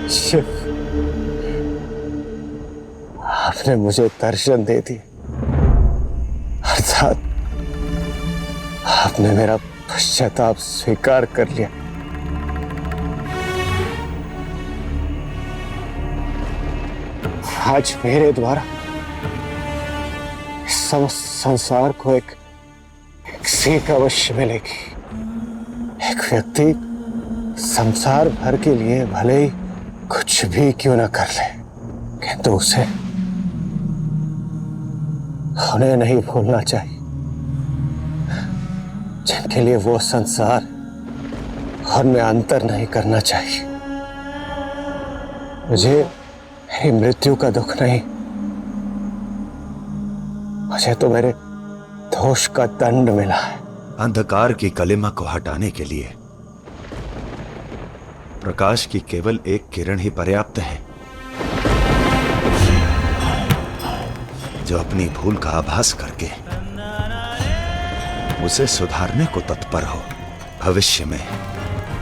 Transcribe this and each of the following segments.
शिव, आपने मुझे दर्शन दे दी, अर्थात आपने मेरा पश्चाताप स्वीकार कर लिया। आज मेरे द्वारा इस समस्त संसार को एक सीख अवश्य मिलेगी। एक व्यक्ति संसार भर के लिए भले ही कुछ भी क्यों ना कर ले, किंतु उसे उन्हें नहीं भूलना चाहिए जिनके लिए वो संसार और में अंतर नहीं करना चाहिए। मुझे मेरी मृत्यु का दुख नहीं, मुझे तो मेरे दोष का दंड मिला है। अंधकार की कलिमा को हटाने के लिए प्रकाश की केवल एक किरण ही पर्याप्त है, जो अपनी भूल का आभास करके उसे सुधारने को तत्पर हो, भविष्य में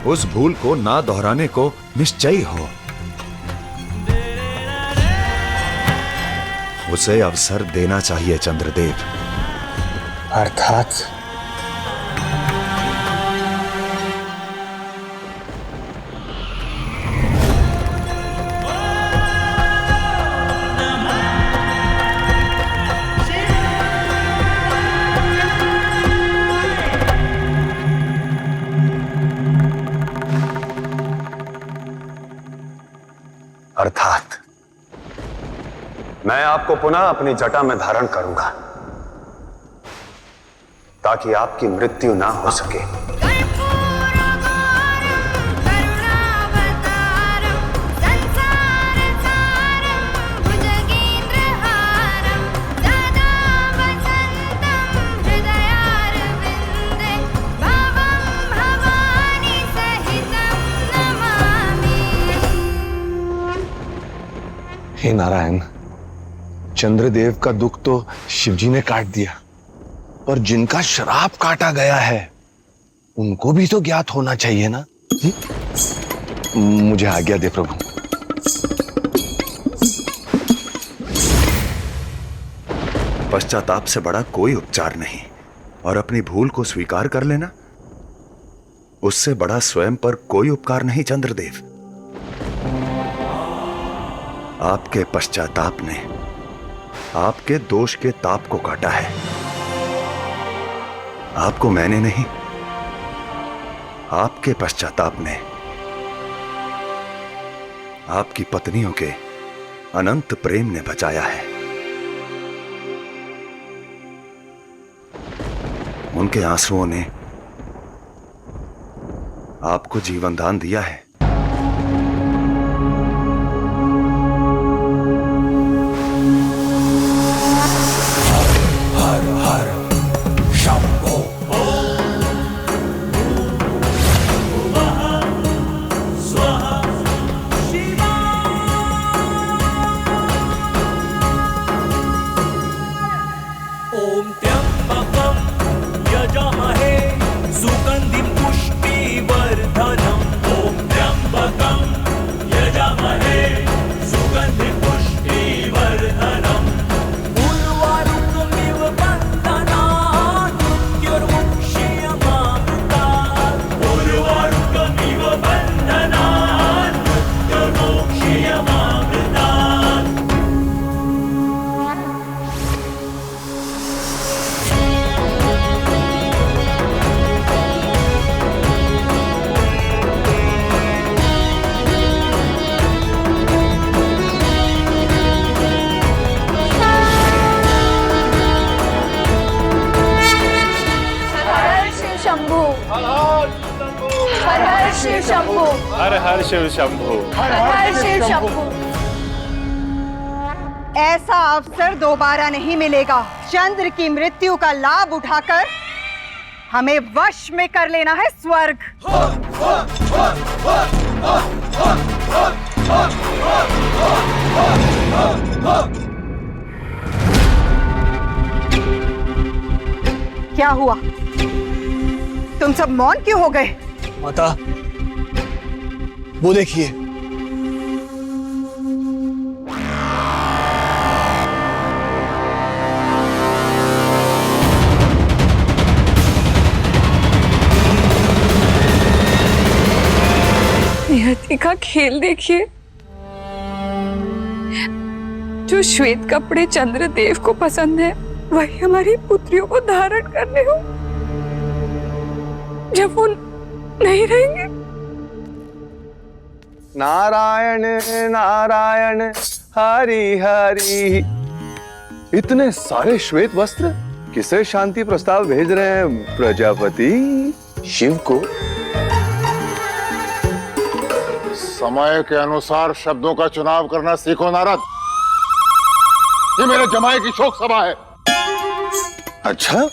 उस भूल को ना दोहराने को निश्चयी हो। उसे अवसर देना चाहिए चंद्रदेव। अर्थात मैं आपको पुनः अपनी जटा में धारण करूंगा ताकि आपकी मृत्यु ना हो सके। हे नारायण, चंद्रदेव का दुख तो शिवजी ने काट दिया, पर जिनका श्राप काटा गया है उनको भी तो ज्ञात होना चाहिए ना। मुझे आज्ञा दे प्रभु। पश्चाताप से बड़ा कोई उपचार नहीं, और अपनी भूल को स्वीकार कर लेना, उससे बड़ा स्वयं पर कोई उपकार नहीं। चंद्रदेव, आपके पश्चाताप ने आपके दोष के ताप को काटा है। आपको मैंने नहीं, आपके पश्चाताप ने आपकी पत्नियों के अनंत प्रेम ने बचाया है। उनके आंसुओं ने आपको जीवन दान दिया है। शंभू। हर हर शिव शंभू। हर हर शिव शंभू। ऐसा अवसर दोबारा नहीं मिलेगा। चंद्र की मृत्यु का लाभ उठाकर हमें वश में कर लेना है स्वर्ग। क्या हुआ? तुम सब मौन क्यों हो गए? माता, वो देखिए। नियति का खेल देखिए। जो श्वेत कपड़े चंद्रदेव को पसंद है वही हमारी पुत्रियों को धारण करने हो। जब वो नहीं रहेंगे। नारायण नारायण हरि हरि। इतने सारे श्वेत वस्त्र किसे शांति प्रस्ताव भेज रहे हैं प्रजापति? शिव को? समय के अनुसार शब्दों का चुनाव करना सीखो नारद। ये मेरे जमाई की शोक सभा है। अच्छा,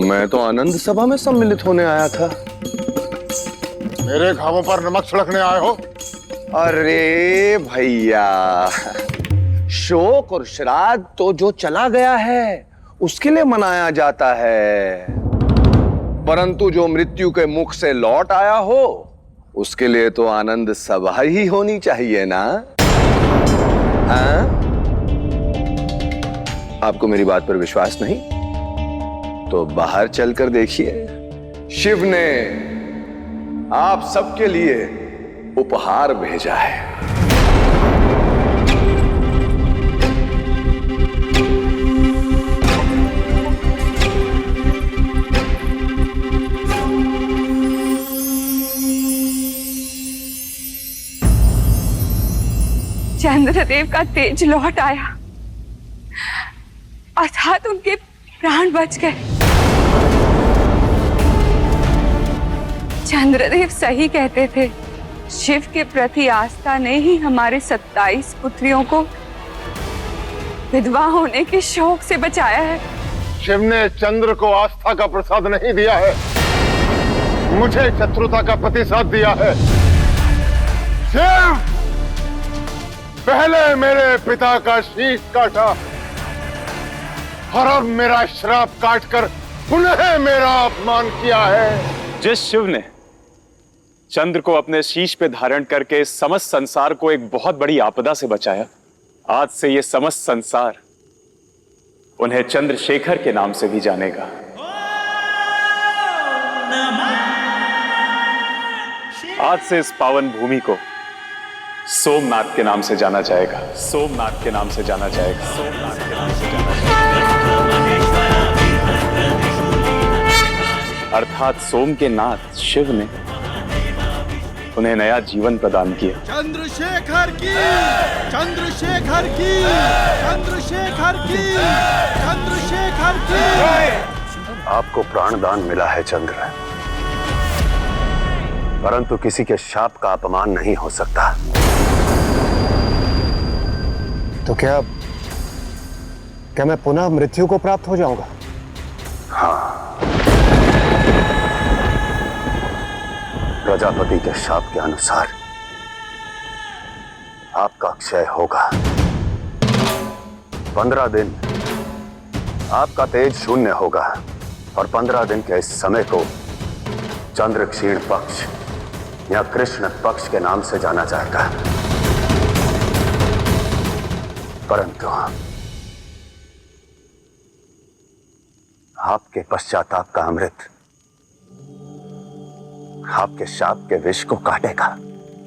मैं तो आनंद सभा में सम्मिलित होने आया था। मेरे घावों पर नमक छिड़कने आए हो? अरे भैया, शोक और श्राद्ध तो जो चला गया है उसके लिए मनाया जाता है, परंतु जो मृत्यु के मुख से लौट आया हो उसके लिए तो आनंद सभा ही होनी चाहिए ना? हाँ? आपको मेरी बात पर विश्वास नहीं तो बाहर चलकर देखिए। शिव ने आप सबके लिए उपहार भेजा है। चंद्रदेव का तेज लौट आया अर्थात उनके प्राण बच गए। चंद्रदेव सही कहते थे। शिव के प्रति आस्था ने ही हमारे 27 पुत्रियों को विधवा होने के शोक से बचाया है। शिव ने चंद्र को आस्था का प्रसाद नहीं दिया है, मुझे शत्रुता का प्रतिसाद दिया है। शिव पहले मेरे पिता का शीश काटा और अब मेरा श्राप काटकर पुनः मेरा अपमान किया है। जिस शिव ने चंद्र को अपने शीश पे धारण करके समस्त संसार को एक बहुत बड़ी आपदा से बचाया, आज से ये समस्त संसार उन्हें चंद्रशेखर के नाम से भी जानेगा। आज से इस पावन भूमि को सोमनाथ के नाम से जाना जाएगा। सोमनाथ के नाम से जाना जाएगा। सोमनाथ के नाम से जाना जाएगा। अर्थात सोम के नाथ शिव ने उन्हें नया जीवन प्रदान किया। चंद्रशेखर की, चंद्रशेखर की, चंद्रशेखर की, चंद्रशेखर की। आपको प्राणदान मिला है चंद्र, परंतु किसी के शाप का अपमान नहीं हो सकता। तो क्या मैं पुनः मृत्यु को प्राप्त हो जाऊंगा? हाँ, प्रजापति के शाप के अनुसार आपका क्षय होगा। 15 दिन आपका तेज शून्य होगा और 15 दिन के इस समय को चंद्र क्षीण पक्ष या कृष्ण पक्ष के नाम से जाना जाएगा। परंतु आपके पश्चाताप का अमृत आपके शाप के विष को काटेगा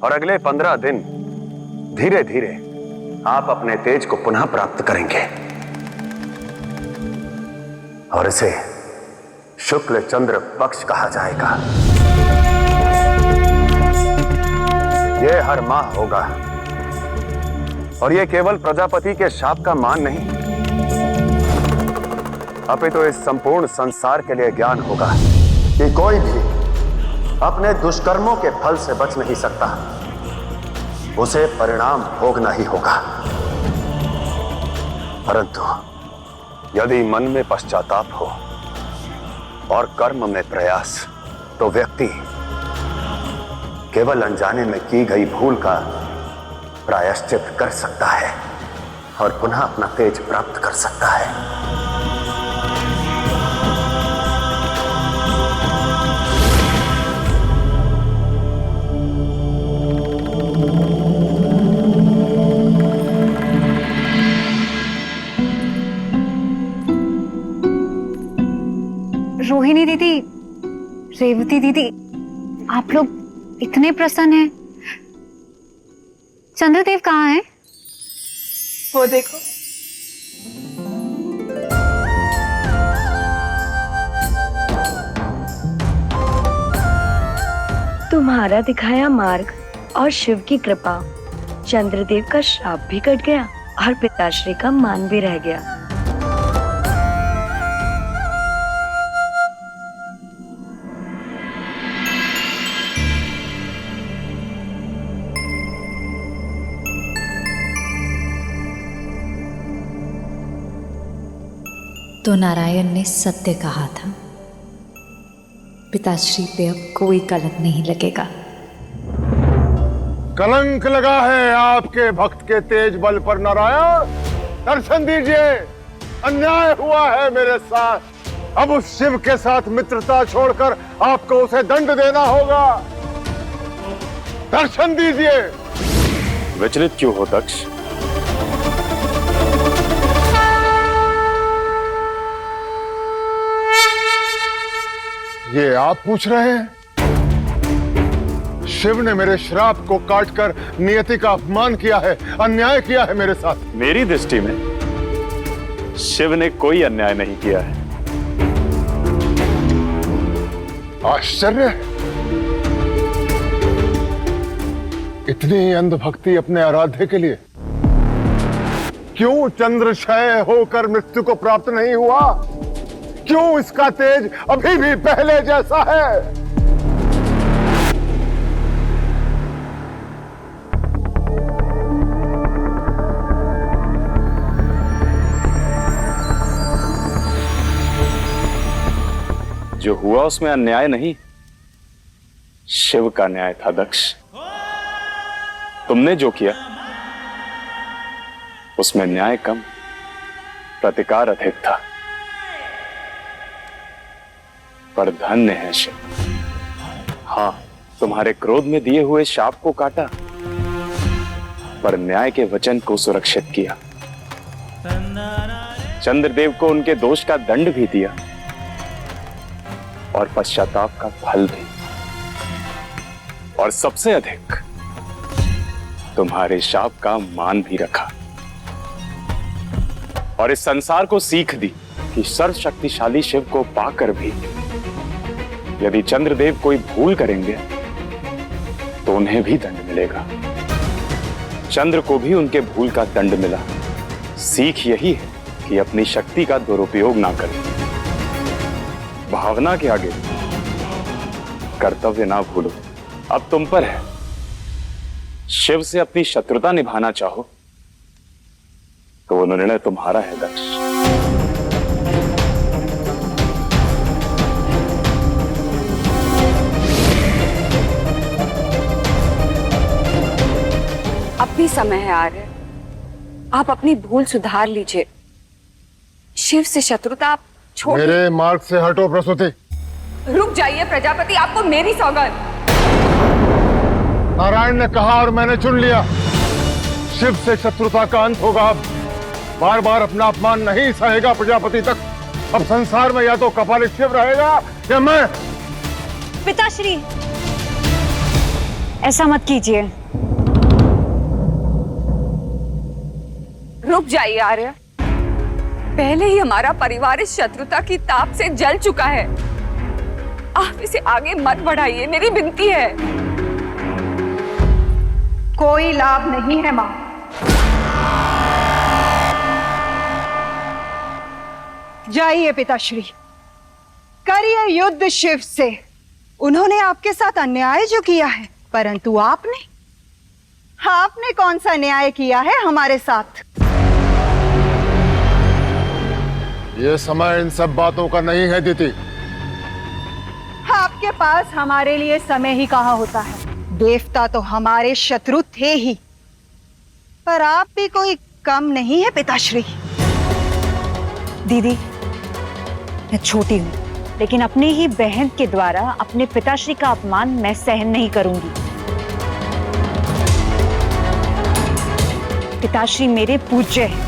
और अगले 15 दिन धीरे धीरे आप अपने तेज को पुनः प्राप्त करेंगे और इसे शुक्ल चंद्र पक्ष कहा जाएगा। यह हर माह होगा और यह केवल प्रजापति के शाप का मान नहीं, अपितु इस संपूर्ण संसार के लिए ज्ञान होगा कि कोई भी अपने दुष्कर्मों के फल से बच नहीं सकता, उसे परिणाम भोगना ही होगा। परंतु यदि मन में पश्चाताप हो और कर्म में प्रयास, तो व्यक्ति केवल अनजाने में की गई भूल का प्रायश्चित कर सकता है और पुनः अपना तेज प्राप्त कर सकता है। रोहिणी दीदी, रेवती दीदी, आप लोग इतने प्रसन्न हैं। चंद्रदेव कहाँ हैं? वो देखो। तुम्हारा दिखाया मार्ग और शिव की कृपा, चंद्रदेव का श्राप भी कट गया और पिताश्री का मान भी रह गया। तो नारायण ने सत्य कहा था, पिताश्री पे अब कोई कलंक नहीं लगेगा। कलंक लगा है आपके भक्त के तेज बल पर नारायण। दर्शन दीजिए, अन्याय हुआ है मेरे साथ। अब उस शिव के साथ मित्रता छोड़कर आपको उसे दंड देना होगा। दर्शन दीजिए। विचलित क्यों हो दक्ष? ये आप पूछ रहे हैं? शिव ने मेरे श्राप को काटकर नियति का अपमान किया है, अन्याय किया है मेरे साथ। मेरी दृष्टि में शिव ने कोई अन्याय नहीं किया है। आश्चर्य है, इतनी अंधभक्ति अपने आराध्य के लिए। क्यों चंद्रक्षय होकर मृत्यु को प्राप्त नहीं हुआ? क्यों इसका तेज अभी भी पहले जैसा है? जो हुआ उसमें अन्याय नहीं, शिव का न्याय था दक्ष। तुमने जो किया उसमें न्याय कम, प्रतिकार अधिक था। पर धन्य है शिव। हाँ, तुम्हारे क्रोध में दिए हुए शाप को काटा, पर न्याय के वचन को सुरक्षित किया। चंद्रदेव को उनके दोष का दंड भी दिया और पश्चाताप का फल भी। और सबसे अधिक तुम्हारे शाप का मान भी रखा और इस संसार को सीख दी कि सर्वशक्तिशाली शिव को पाकर भी यदि चंद्रदेव कोई भूल करेंगे तो उन्हें भी दंड मिलेगा। चंद्र को भी उनके भूल का दंड मिला। सीख यही है कि अपनी शक्ति का दुरुपयोग ना करें। भावना के आगे कर्तव्य ना भूलो। अब तुम पर है। शिव से अपनी शत्रुता निभाना चाहो तो वो निर्णय तुम्हारा है दक्ष। अब भी समय है आर्य, आप अपनी भूल सुधार लीजिए। शिव से शत्रुता आप छोड़। मेरे मार्ग से हटो प्रसूति। रुक जाइए प्रजापति, आपको मेरी सौगंध। नारायण ने कहा और मैंने चुन लिया। शिव से शत्रुता का अंत होगा। अब बार बार अपना अपमान नहीं सहेगा प्रजापति तक। अब संसार में या तो कपालिक शिव रहेगा या मैं। पिताश्री, ऐसा मत कीजिए। रुक जाइए आर्य, पहले ही हमारा परिवार इस शत्रुता की ताप से जल चुका है। आप इसे आगे मत बढ़ाइए, मेरी विनती है। कोई लाभ नहीं है मां। जाइए पिताश्री, करिए युद्ध शिव से। उन्होंने आपके साथ अन्याय जो किया है, परंतु आपने कौन सा न्याय किया है हमारे साथ? ये समय इन सब बातों का नहीं है दीदी। आपके पास हमारे लिए समय ही कहाँ होता है। देवता तो हमारे शत्रु थे ही, पर आप भी कोई कम नहीं है पिताश्री। दीदी, मैं छोटी हूँ, लेकिन अपनी ही बहन के द्वारा अपने पिताश्री का अपमान मैं सहन नहीं करूंगी। पिताश्री मेरे पूज्य हैं।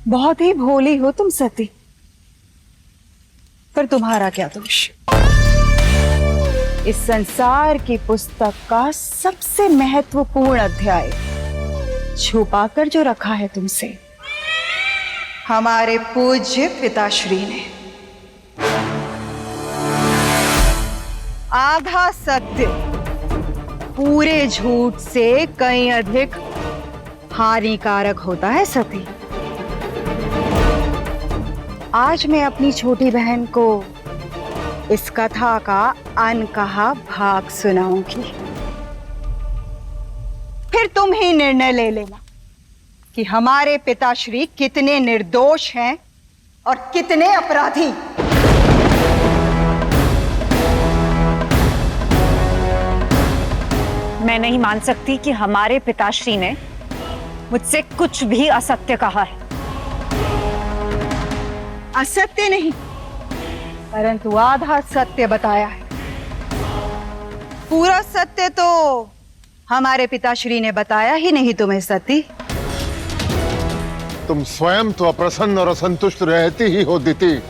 बहुत ही भोली हो तुम सती, पर तुम्हारा क्या दोष? इस संसार की पुस्तक का सबसे महत्वपूर्ण अध्याय छुपाकर जो रखा है तुमसे हमारे पूज्य पिताश्री ने। आधा सत्य पूरे झूठ से कहीं अधिक हानिकारक होता है सती। आज मैं अपनी छोटी बहन को इस कथा का अनकहा भाग सुनाऊंगी, फिर तुम ही निर्णय ले लेना कि हमारे पिताश्री कितने निर्दोष हैं और कितने अपराधी। मैं नहीं मान सकती कि हमारे पिताश्री ने मुझसे कुछ भी असत्य कहा है। असत्य नहीं, परंतु आधा सत्य बताया है। पूरा सत्य तो हमारे पिताश्री ने बताया ही नहीं तुम्हें सती। तुम स्वयं तो अप्रसन्न और असंतुष्ट रहती ही हो दीदी।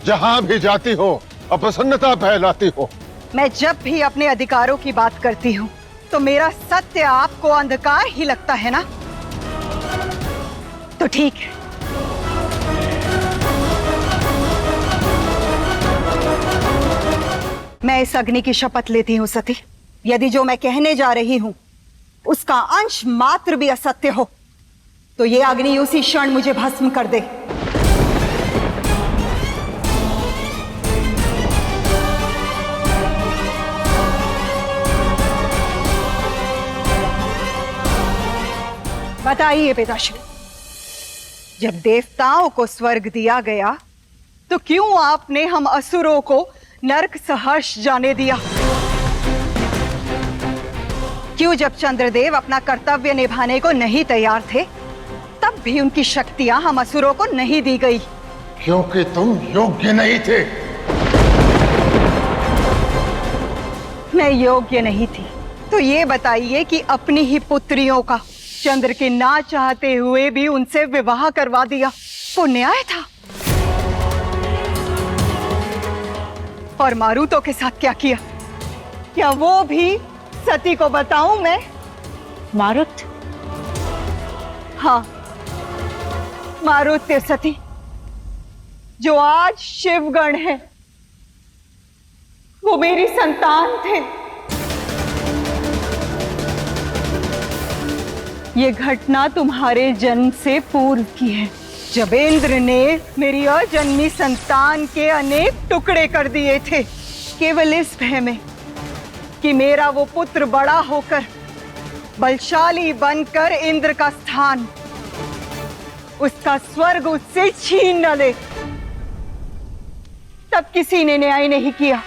जहां भी जाती हो अप्रसन्नता फैलाती हो। मैं जब भी अपने अधिकारों की बात करती हूँ तो मेरा सत्य आपको अंधकार ही लगता है ना? तो ठीक है, मैं इस अग्नि की शपथ लेती हूँ सती, यदि जो मैं कहने जा रही हूँ उसका अंश मात्र भी असत्य हो तो ये अग्नि उसी क्षण मुझे भस्म कर दे। बताइए पिताश्री, जब देवताओं को स्वर्ग दिया गया तो क्यों आपने हम असुरों को नरक सहर्ष जाने दिया? क्यों जब चंद्रदेव अपना कर्तव्य निभाने को नहीं तैयार थे तब भी उनकी शक्तियां हम असुरों को नहीं दी गई? क्योंकि तुम योग्य नहीं थे। मैं योग्य नहीं थी तो ये बताइए कि अपनी ही पुत्रियों का चंद्र के ना चाहते हुए भी उनसे विवाह करवा दिया, वो न्याय था? और मारुतों के साथ क्या किया? क्या वो भी सती को बताऊं मैं? मारुत? हाँ, मारुत सती जो आज शिवगण है वो मेरी संतान थे। ये घटना तुम्हारे जन्म से पूर्व की है, जब इंद्र ने मेरी अजन्मी संतान के अनेक टुकड़े कर दिए थे, केवल इस भय में कि मेरा वो पुत्र बड़ा होकर बलशाली बनकर इंद्र का स्थान, उसका स्वर्ग उससे छीन न ले। तब किसी ने न्याय नहीं किया,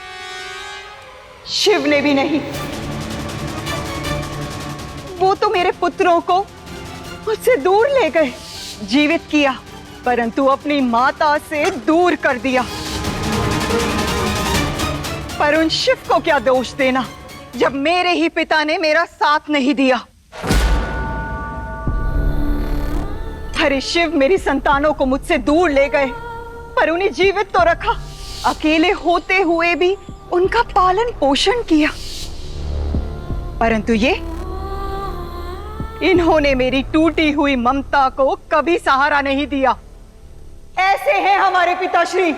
शिव ने भी नहीं। वो तो मेरे पुत्रों को मुझसे दूर ले गए, जीवित किया, परंतु अपनी माता से दूर कर दिया। पर उन शिव को क्या दोष देना जब मेरे ही पिता ने मेरा साथ नहीं दिया। अरे शिव मेरी संतानों को मुझसे दूर ले गए पर उन्हें जीवित तो रखा, अकेले होते हुए भी उनका पालन पोषण किया। परंतु ये इन्होंने मेरी टूटी हुई ममता को कभी सहारा नहीं दिया। ऐसे हैं हमारे पिताश्री।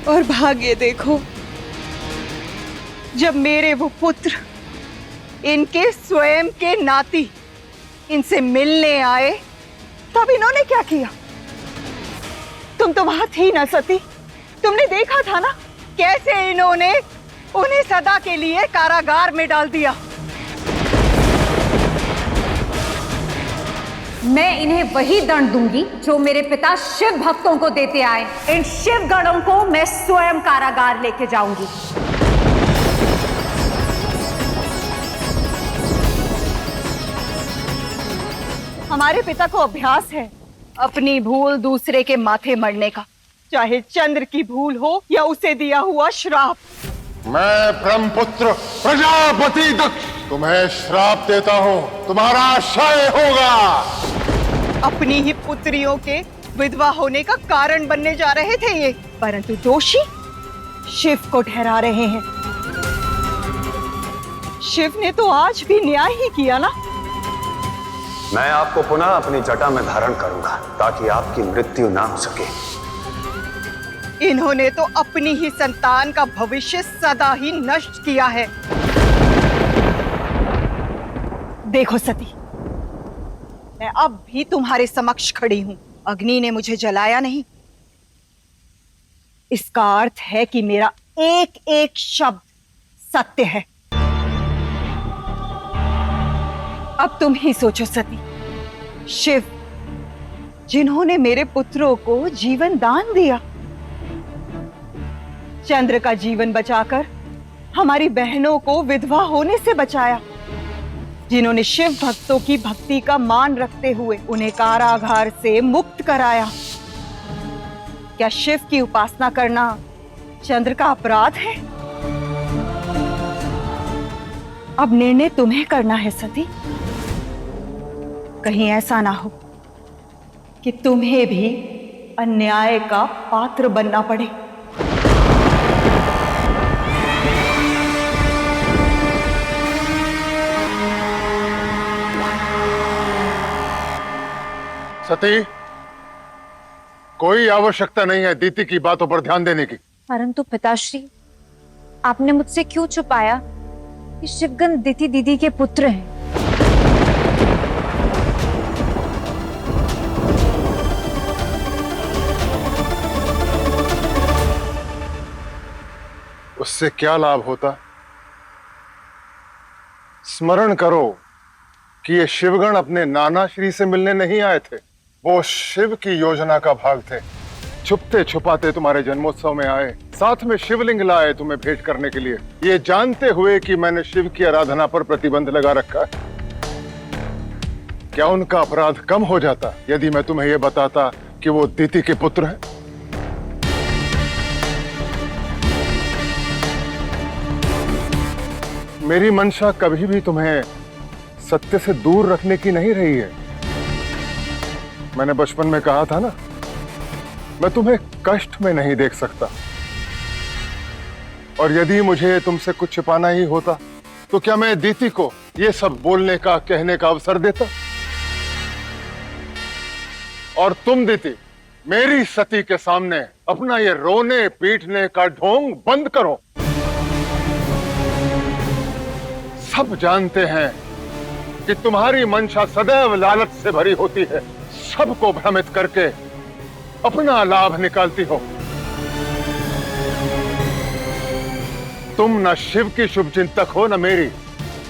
और भाग्य देखो, जब मेरे वो पुत्र इनके स्वयं के नाती इनसे मिलने आए, तब इन्होंने क्या किया? तुम तो वहां थी ना सती, तुमने देखा था ना कैसे इन्होंने उन्हें सदा के लिए कारागार में डाल दिया। मैं इन्हें वही दंड दूंगी जो मेरे पिता शिव भक्तों को देते आए। इन शिव गणों को मैं स्वयं कारागार लेके जाऊंगी। हमारे पिता को अभ्यास है अपनी भूल दूसरे के माथे मरने का, चाहे चंद्र की भूल हो या उसे दिया हुआ श्राप। मैं ब्रह्मपुत्र प्रजापति दक्ष तुम्हें श्राप देता हूँ, तुम्हारा क्षय होगा। अपनी ही पुत्रियों के विधवा होने का कारण बनने जा रहे थे ये, परंतु दोषी शिव को ठहरा रहे हैं। शिव ने तो आज भी न्याय ही किया ना। मैं आपको पुनः अपनी जटा में धारण करूंगा ताकि आपकी मृत्यु ना हो सके। इन्होंने तो अपनी ही संतान का भविष्य सदा ही नष्ट किया है। देखो सती, मैं अब भी तुम्हारे समक्ष खड़ी हूं। अग्नि ने मुझे जलाया नहीं, इसका अर्थ है कि मेरा एक एक शब्द सत्य है। अब तुम ही सोचो सती, शिव जिन्होंने मेरे पुत्रों को जीवन दान दिया, चंद्र का जीवन बचाकर हमारी बहनों को विधवा होने से बचाया, जिन्होंने शिव भक्तों की भक्ति का मान रखते हुए उन्हें कारागार से मुक्त कराया, क्या शिव की उपासना करना चंद्र का अपराध है? अब निर्णय तुम्हें करना है सती। कहीं ऐसा ना हो कि तुम्हें भी अन्याय का पात्र बनना पड़े। सती, कोई आवश्यकता नहीं है दीति की बातों पर ध्यान देने की। परंतु पिताश्री, आपने मुझसे क्यों छुपाया कि शिवगण दिति दीदी के पुत्र हैं? उससे क्या लाभ होता? स्मरण करो कि ये शिवगण अपने नाना श्री से मिलने नहीं आए थे, वो शिव की योजना का भाग थे। छुपते छुपाते तुम्हारे जन्मोत्सव में आए, साथ में शिवलिंग लाए तुम्हें भेंट करने के लिए, ये जानते हुए कि मैंने शिव की आराधना पर प्रतिबंध लगा रखा है। क्या उनका अपराध कम हो जाता यदि मैं तुम्हें यह बताता कि वो दिति के पुत्र हैं? मेरी मंशा कभी भी तुम्हें सत्य से दूर रखने की नहीं रही है। मैंने बचपन में कहा था ना, मैं तुम्हें कष्ट में नहीं देख सकता, और यदि मुझे तुमसे कुछ छिपाना ही होता तो क्या मैं दीति को ये सब बोलने का, कहने का अवसर देता? और तुम दीति, मेरी सती के सामने अपना ये रोने पीटने का ढोंग बंद करो। सब जानते हैं कि तुम्हारी मंशा सदैव लालच से भरी होती है, सबको भ्रमित करके अपना लाभ निकालती हो। तुम न शिव की शुभ चिंतक हो न मेरी।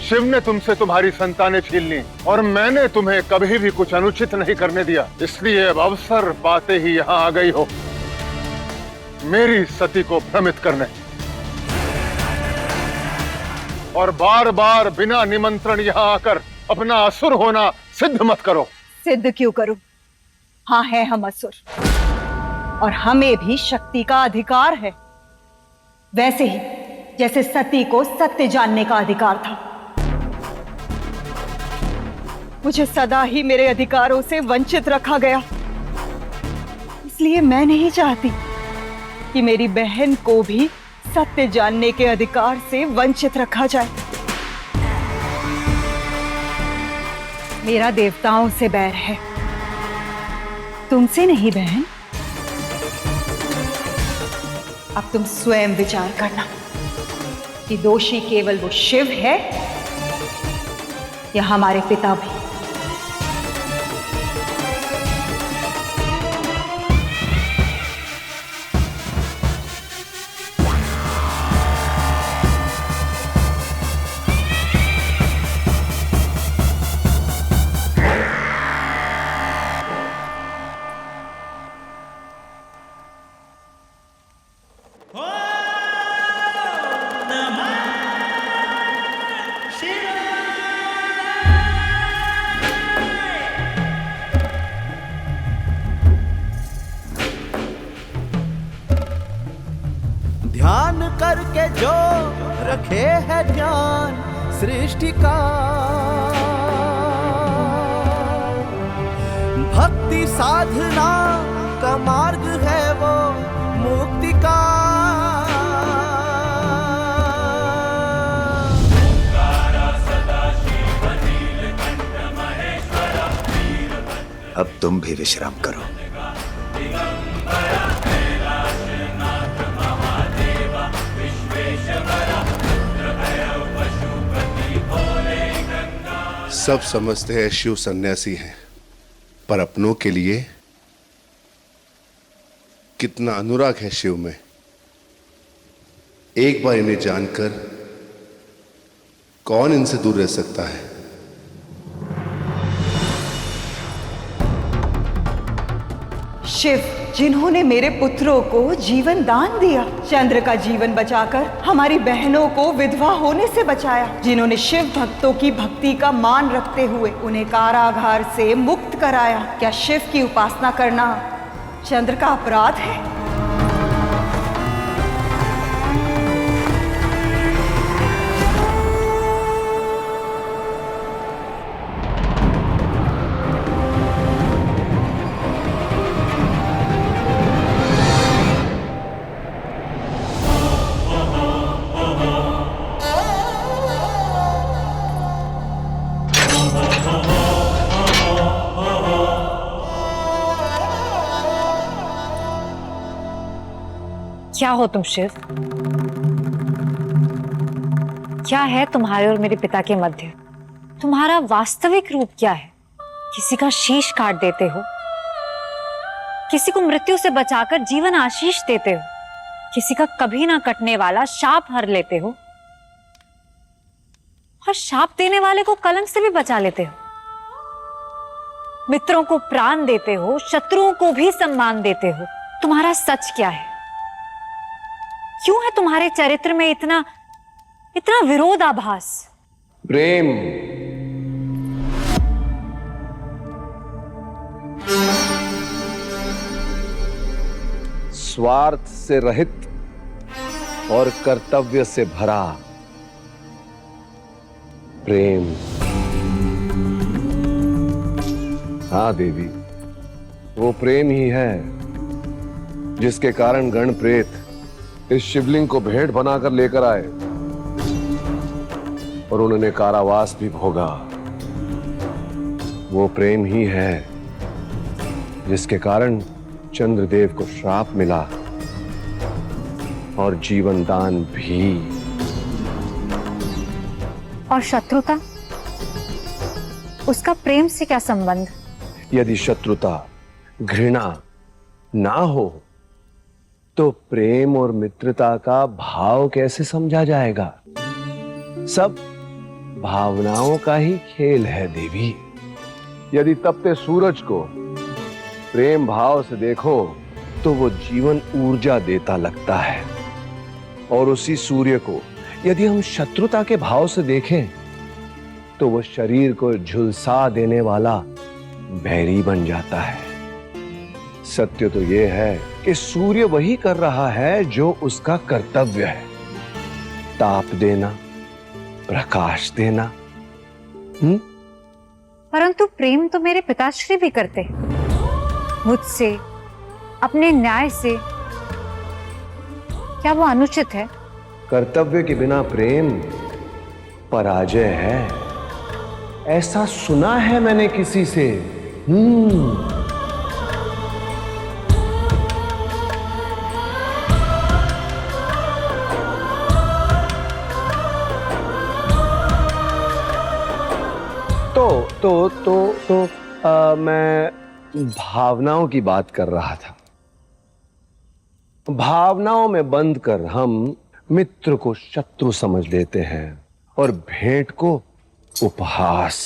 शिव ने तुमसे तुम्हारी संतानें छीन ली और मैंने तुम्हें कभी भी कुछ अनुचित नहीं करने दिया, इसलिए अब अवसर पाते ही यहां आ गई हो मेरी सती को भ्रमित करने। और बार बार बिना निमंत्रण यहां आकर अपना असुर होना सिद्ध मत करो। सिद्ध क्यों करूं? हाँ, है हम असुर, और हमें भी शक्ति का अधिकार है, वैसे ही जैसे सती को सत्य जानने का अधिकार था। मुझे सदा ही मेरे अधिकारों से वंचित रखा गया, इसलिए मैं नहीं चाहती कि मेरी बहन को भी सत्य जानने के अधिकार से वंचित रखा जाए। मेरा देवताओं से बैर है, तुमसे नहीं बहन। अब तुम स्वयं विचार करना कि दोषी केवल वो शिव है या हमारे पिता भी। ध्यान करके जो रखे है ध्यान सृष्टि का, भक्ति साधना का मार्ग है वो मुक्ति का। अब तुम भी विश्राम करो। सब समझते हैं शिव सन्यासी हैं, पर अपनों के लिए कितना अनुराग है शिव में। एक बार इन्हें जानकर कौन इनसे दूर रह सकता है। शिव, जिन्होंने मेरे पुत्रों को जीवन दान दिया, चंद्र का जीवन बचाकर हमारी बहनों को विधवा होने से बचाया, जिन्होंने शिव भक्तों की भक्ति का मान रखते हुए उन्हें कारागार से मुक्त कराया, क्या शिव की उपासना करना चंद्र का अपराध है? क्या हो तुम शिव? क्या है तुम्हारे और मेरे पिता के मध्य? तुम्हारा वास्तविक रूप क्या है? किसी का शीश काट देते हो, किसी को मृत्यु से बचाकर जीवन आशीष देते हो, किसी का कभी ना कटने वाला शाप हर लेते हो, और शाप देने वाले को कलंक से भी बचा लेते हो। मित्रों को प्राण देते हो, शत्रुओं को भी सम्मान देते हो। तुम्हारा सच क्या है? क्यों है तुम्हारे चरित्र में इतना विरोधाभास? प्रेम। स्वार्थ से रहित और कर्तव्य से भरा प्रेम। हाँ देवी, वो प्रेम ही है जिसके कारण गण प्रेत इस शिवलिंग को भेंट बनाकर लेकर आए और उन्होंने कारावास भी भोगा। वो प्रेम ही है जिसके कारण चंद्रदेव को श्राप मिला और जीवन दान भी। और शत्रुता, उसका प्रेम से क्या संबंध? यदि शत्रुता, घृणा ना हो तो प्रेम और मित्रता का भाव कैसे समझा जाएगा? सब भावनाओं का ही खेल है देवी। यदि तपते सूरज को प्रेम भाव से देखो तो वो जीवन ऊर्जा देता लगता है, और उसी सूर्य को यदि हम शत्रुता के भाव से देखें तो वो शरीर को झुलसा देने वाला बैरी बन जाता है। सत्य तो ये है कि सूर्य वही कर रहा है जो उसका कर्तव्य है, ताप देना, प्रकाश देना। परंतु प्रेम तो मेरे पिताश्री भी करते, मुझसे, अपने न्याय से। क्या वो अनुचित है? कर्तव्य के बिना प्रेम पराजय है, ऐसा सुना है मैंने किसी से। मैं भावनाओं की बात कर रहा था। भावनाओं में बंद कर हम मित्र को शत्रु समझ लेते हैं और भेंट को उपहास।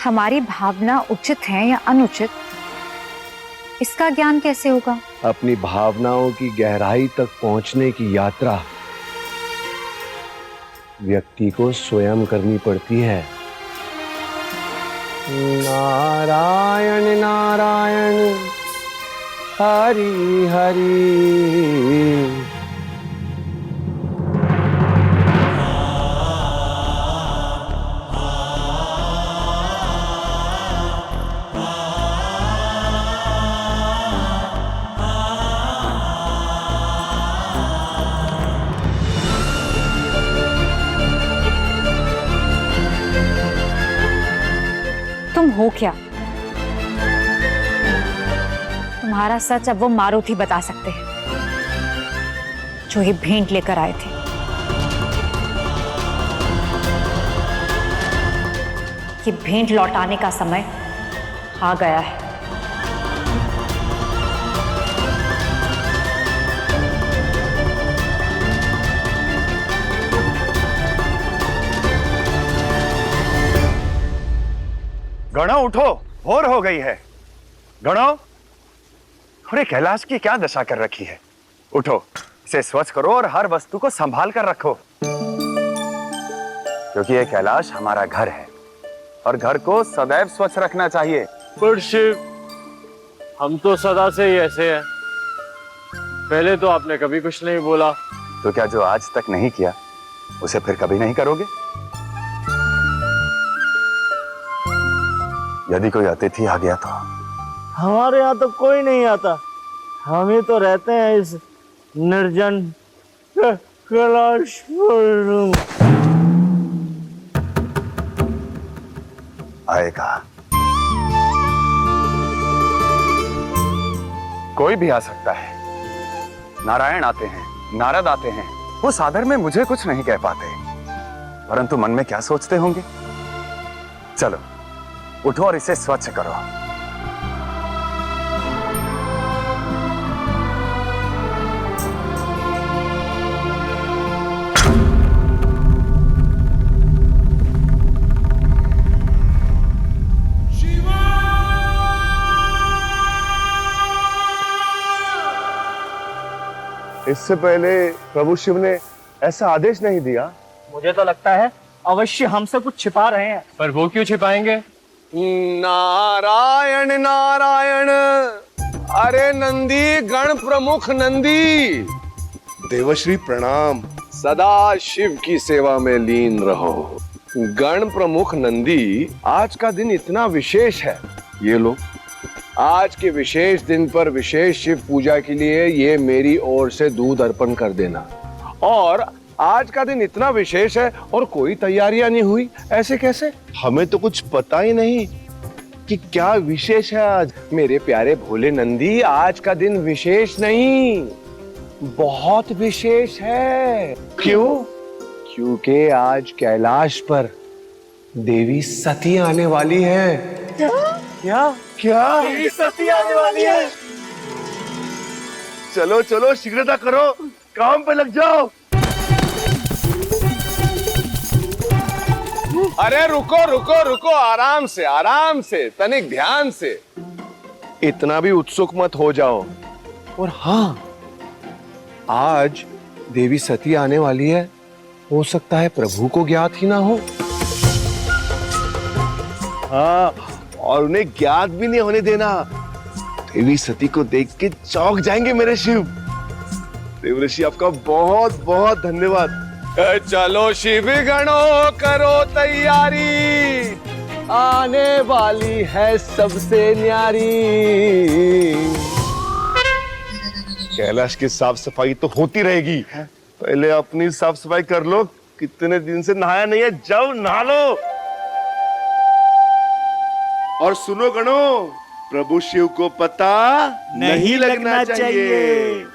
हमारी भावना उचित है या अनुचित, इसका ज्ञान कैसे होगा? अपनी भावनाओं की गहराई तक पहुंचने की यात्रा व्यक्ति को स्वयं करनी पड़ती है। नारायण नारायण हरि हरि। तुम हो क्या? तुम्हारा सच अब वो मारुति बता सकते हैं जो ये भेंट लेकर आए थे। ये भेंट लौटाने का समय आ गया है। गणों उठो, भोर हो गई है। गणों, अरे कैलाश की क्या दशा कर रखी है। उठो, इसे स्वच्छ करो और हर वस्तु को संभाल कर रखो, क्योंकि ये कैलाश हमारा घर है और घर को सदैव स्वच्छ रखना चाहिए। पर शिव, हम तो सदा से ही ऐसे हैं। पहले तो आपने कभी कुछ नहीं बोला। तो क्या जो आज तक नहीं किया उसे फिर कभी नहीं करोगे? यदि कोई अतिथि आ गया तो? हमारे यहाँ तो कोई नहीं आता। हम ही तो रहते हैं इस निर्जन कैलाश पर। आएगा, कोई भी आ सकता है। नारायण आते हैं, नारद आते हैं, वो सादर में मुझे कुछ नहीं कह पाते, परंतु मन में क्या सोचते होंगे। चलो उठो और इसे स्वच्छ करो। इससे पहले प्रभु शिव ने ऐसा आदेश नहीं दिया। मुझे तो लगता है अवश्य हमसे कुछ छिपा रहे हैं। पर वो क्यों छिपाएंगे? नारायण नारायण। अरे नंदी, गण प्रमुख नंदी, देवश्री प्रणाम। सदा शिव की सेवा में लीन रहो। गण प्रमुख नंदी, आज का दिन इतना विशेष है। ये लो, आज के विशेष दिन पर विशेष शिव पूजा के लिए ये मेरी ओर से दूध अर्पण कर देना। और आज का दिन इतना विशेष है और कोई तैयारियां नहीं हुई, ऐसे कैसे? हमें तो कुछ पता ही नहीं कि क्या विशेष है आज। मेरे प्यारे भोले नंदी, आज का दिन विशेष नहीं, बहुत विशेष है। क्यों? क्योंकि आज कैलाश पर देवी सती आने वाली है। क्या? देवी सती आने वाली है? चलो चलो, शीघ्रता करो, काम पे लग जाओ। अरे रुको रुको रुको, आराम से आराम से, तनिक ध्यान से। इतना भी उत्सुक मत हो जाओ। और हाँ, आज देवी सती आने वाली है, हो सकता है प्रभु को ज्ञात ही ना हो। हाँ, और उन्हें ज्ञात भी नहीं होने देना। देवी सती को देख के चौंक जाएंगे मेरे शिव। देवऋषि, आपका बहुत बहुत धन्यवाद। चलो शिव गणों, करो तैयारी, आने वाली है सबसे न्यारी। कैलाश की साफ सफाई तो होती रहेगी, पहले अपनी साफ सफाई कर लो। कितने दिन से नहाया नहीं है, जाओ नहा लो। और सुनो गणों, प्रभु शिव को पता नहीं लगना चाहिए।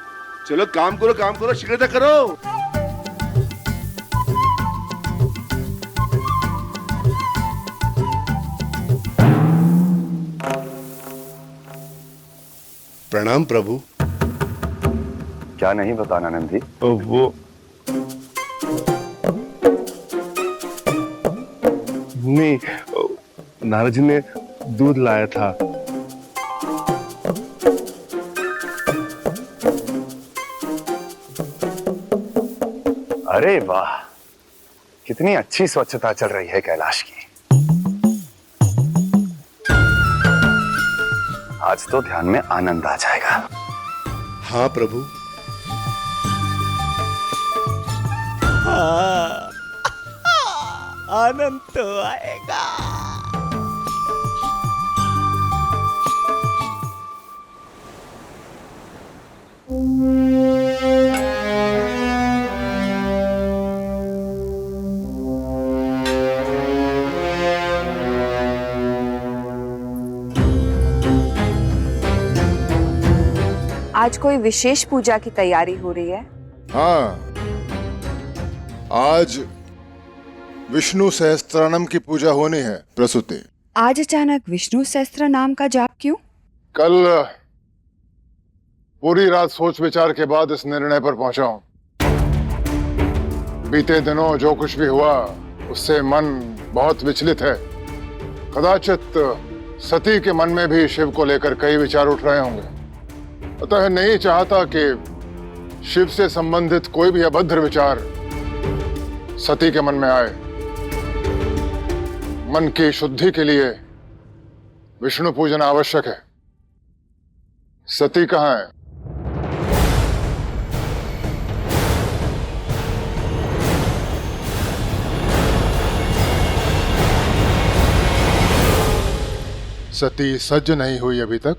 चलो काम करो, काम करो, शीघ्रता करो। प्रणाम प्रभु। क्या नहीं बताना नंदी? वो नहीं, नारद जी ने दूध लाया था। अरे वाह, कितनी अच्छी स्वच्छता चल रही है कैलाश की। आज तो ध्यान में आनंद आ जाएगा। हाँ प्रभु। हाँ, आनंद तो आएगा। आज कोई विशेष पूजा की तैयारी हो रही है? हाँ, आज विष्णु सहस्त्रनाम की पूजा होनी है प्रसूति। आज अचानक विष्णु सहस्त्र नाम का जाप क्यों? कल पूरी रात सोच विचार के बाद इस निर्णय पर पहुंचा हूं। बीते दिनों जो कुछ भी हुआ उससे मन बहुत विचलित है। कदाचित सती के मन में भी शिव को लेकर कई विचार उठ रहे होंगे। अतः नहीं चाहता कि शिव से संबंधित कोई भी अभद्र विचार सती के मन में आए। मन की शुद्धि के लिए विष्णु पूजन आवश्यक है। सती कहाँ है? सती सज्ज नहीं हुई अभी तक?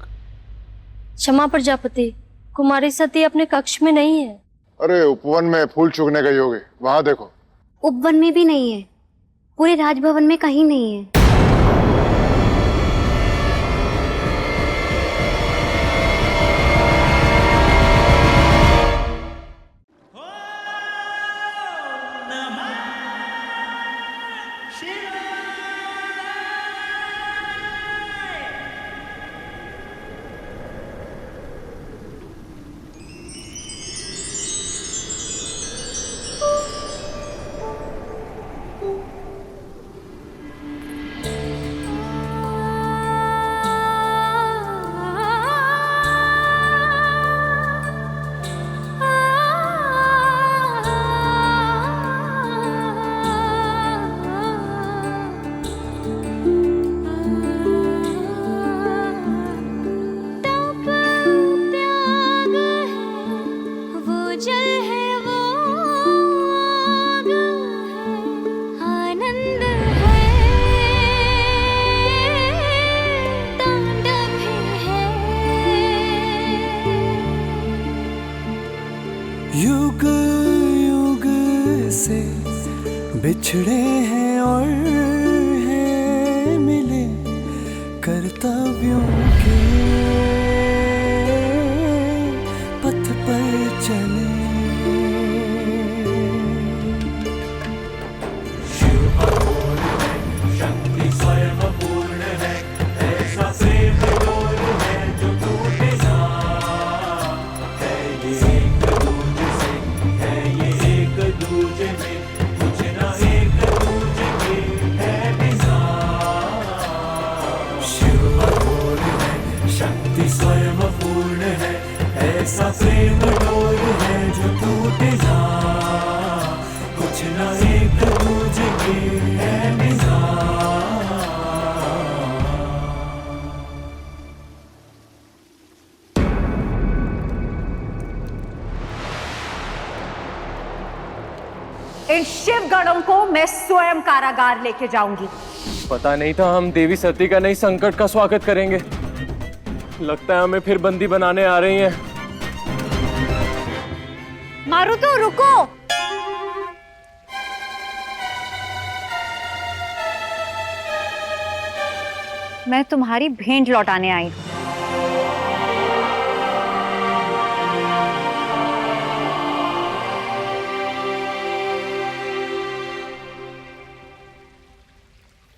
क्षमा प्रजापति, कुमारी सती अपने कक्ष में नहीं है। अरे उपवन में फूल चुगने गई होगी, वहां देखो। उपवन में भी नहीं है, पूरे राजभवन में कहीं नहीं है। युग युग से बिछड़े हैं और हैं मिले कर्तव्यों के पथ पर चले। शक्ति स्वयं पूर्ण है, ऐसा प्रेम डोर है जो टूटे ना। है ये एक दूजे से, है ये एक दूजे में, कुछ ना एक दूजे के है निज़ाम। शिव अघोर है, शक्ति स्वयं पूर्ण है, ऐसा प्रेम डोर है जो टूटे ना। कुछ ना एक दूजे के है निज़ाम। इन शिव गणों को मैं स्वयं कारागार लेके जाऊंगी। पता नहीं था हम देवी सती का नहीं संकट का स्वागत करेंगे। लगता है हमें फिर बंदी बनाने आ रही हैं। मारुतो रुको। मैं तुम्हारी भेंट लौटाने आई हूं।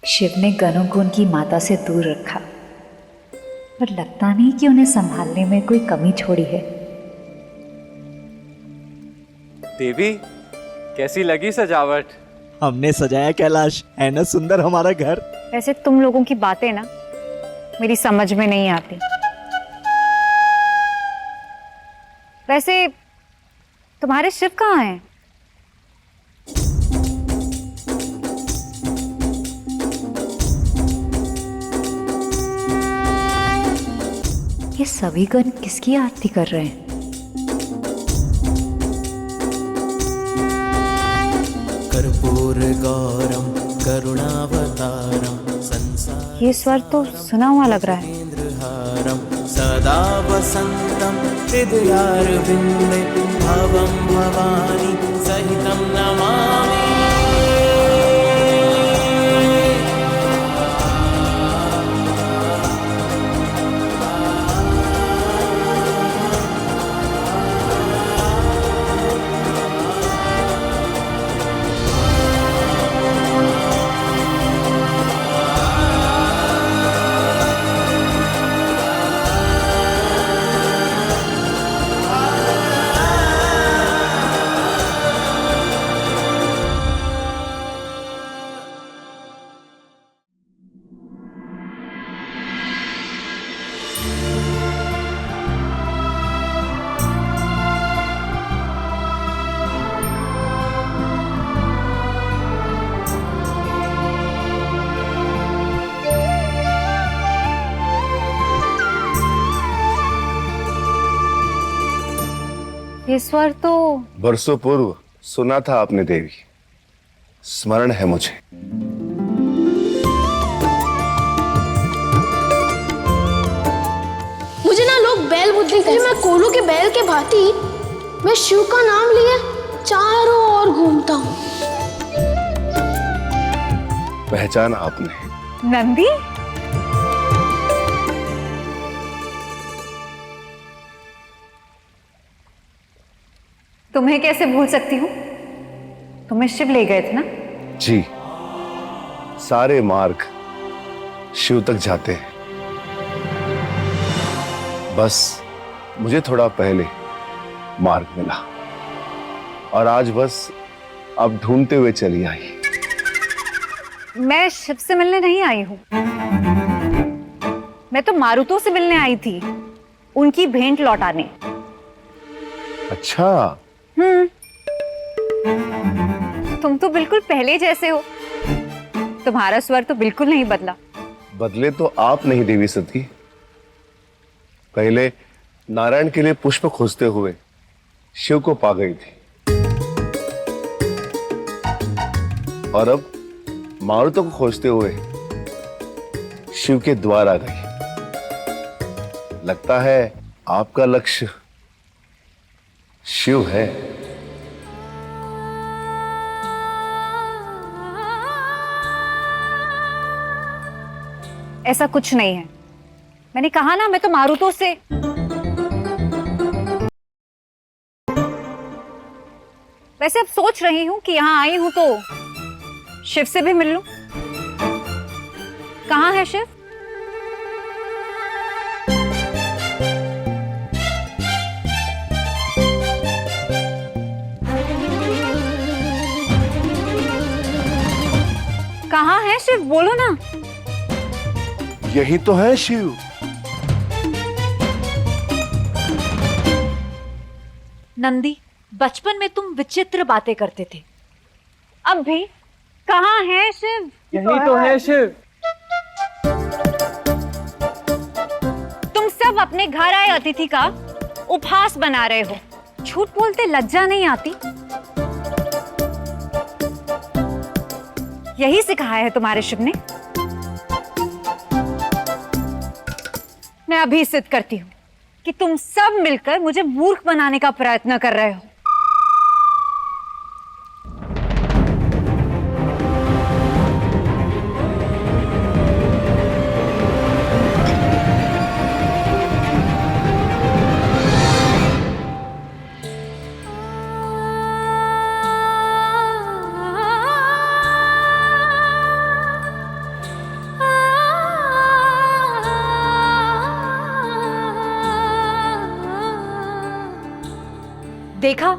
शिव ने गणों को उनकी माता से दूर रखा, पर लगता नहीं कि उन्हें संभालने में कोई कमी छोड़ी है। देवी, कैसी लगी सजावट? हमने सजाया कैलाश, है ना सुंदर हमारा घर? वैसे तुम लोगों की बातें ना मेरी समझ में नहीं आती। वैसे तुम्हारे शिव कहाँ हैं? ये सभी गण किसकी आरती कर रहे हैं? कर्पूर गौरम करुणावतारम संसार ये स्वर तो सुना हुआ लग रहा है। सदा वसंतम हृदयारविंदे भवं भवानी सहितं नमामि। ये स्वर तो बरसों पूर्व सुना था आपने देवी, स्मरण है मुझे। मुझे ना लोग बैल बोलते हैं, मैं कोलू के बैल के भांति मैं शिव का नाम लिए चारों ओर घूमता हूँ। पहचान आपने? नंदी? तुम्हें कैसे भूल सकती हूँ? तुम्हें शिव ले गए थे ना? जी, सारे मार्ग शिव तक जाते हैं। बस मुझे थोड़ा पहले मार्ग मिला और आज बस अब ढूंढते हुए चली आई। मैं शिव से मिलने नहीं आई हूँ, मैं तो मारुतो से मिलने आई थी, उनकी भेंट लौटाने। अच्छा। तुम तो बिल्कुल पहले जैसे हो, तुम्हारा स्वर तो बिल्कुल नहीं बदला। बदले तो आप नहीं देवी सती। पहले नारायण के लिए पुष्प खोजते हुए शिव को पा गई थी और अब मारुतो को खोजते हुए शिव के द्वार आ गई। लगता है आपका लक्ष्य शिव है। ऐसा कुछ नहीं है, मैंने कहा ना मैं तो मारुतो से। वैसे अब सोच रही हूं कि यहां आई हूं तो शिव से भी मिल लूं। कहां है शिव? कहां है शिव? बोलो ना। यही तो है शिव। नंदी, बचपन में तुम विचित्र बातें करते थे, अब भी कहां है शिव? यही तो है शिव। तुम सब अपने घर आए अतिथि का उपहास बना रहे हो, झूठ बोलते लज्जा नहीं आती? यही सिखाया है तुम्हारे शिव ने? मैं अभी सिद्ध करती हूँ कि तुम सब मिलकर मुझे मूर्ख बनाने का प्रयत्न कर रहे हो। देखा,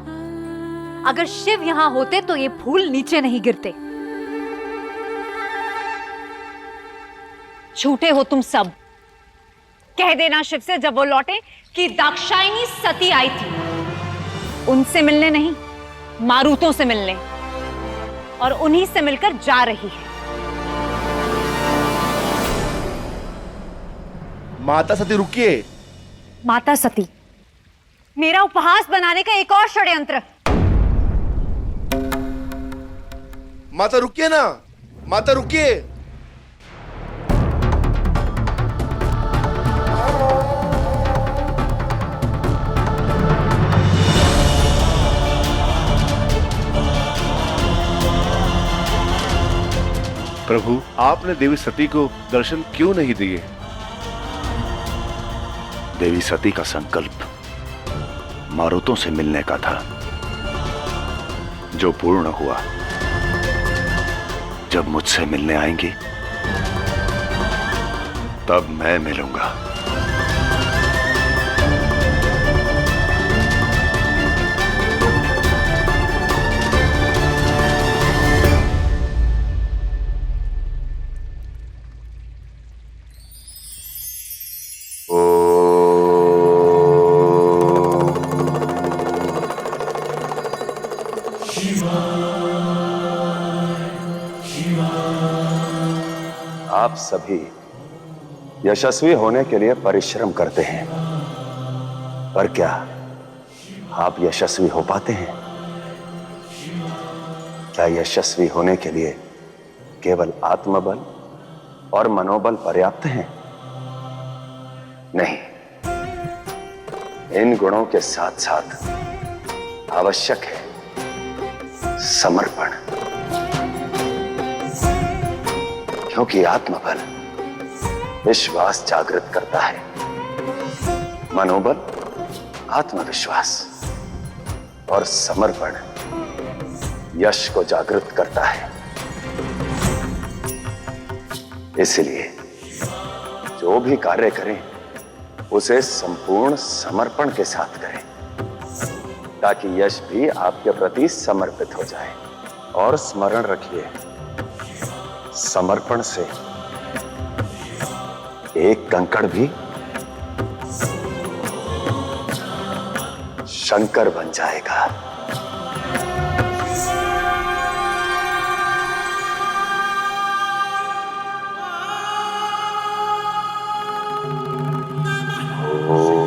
अगर शिव यहां होते तो ये फूल नीचे नहीं गिरते। झूठे हो तुम सब। कह देना शिव से जब वो लौटे कि दाक्षायणी सती आई थी, उनसे मिलने नहीं, मारुतों से मिलने, और उन्हीं से मिलकर जा रही है। माता सती रुकिए। माता सती, मेरा उपहास बनाने का एक और षड्यंत्र। माता रुकिए ना, माता रुकिए। प्रभु, आपने देवी सती को दर्शन क्यों नहीं दिए? देवी सती का संकल्प मारुतों से मिलने का था, जो पूर्ण हुआ। जब मुझसे मिलने आएंगी तब मैं मिलूंगा। आप सभी यशस्वी होने के लिए परिश्रम करते हैं, पर क्या आप यशस्वी हो पाते हैं? क्या यशस्वी होने के लिए केवल आत्मबल और मनोबल पर्याप्त हैं? नहीं, इन गुणों के साथ साथ आवश्यक है समर्पण, क्योंकि आत्मबल विश्वास जागृत करता है, मनोबल आत्मविश्वास, और समर्पण यश को जागृत करता है। इसलिए जो भी कार्य करें उसे संपूर्ण समर्पण के साथ करें, ताकि यश भी आपके प्रति समर्पित हो जाए। और स्मरण रखिए, समर्पण से एक कंकड़ भी शंकर बन जाएगा। ओ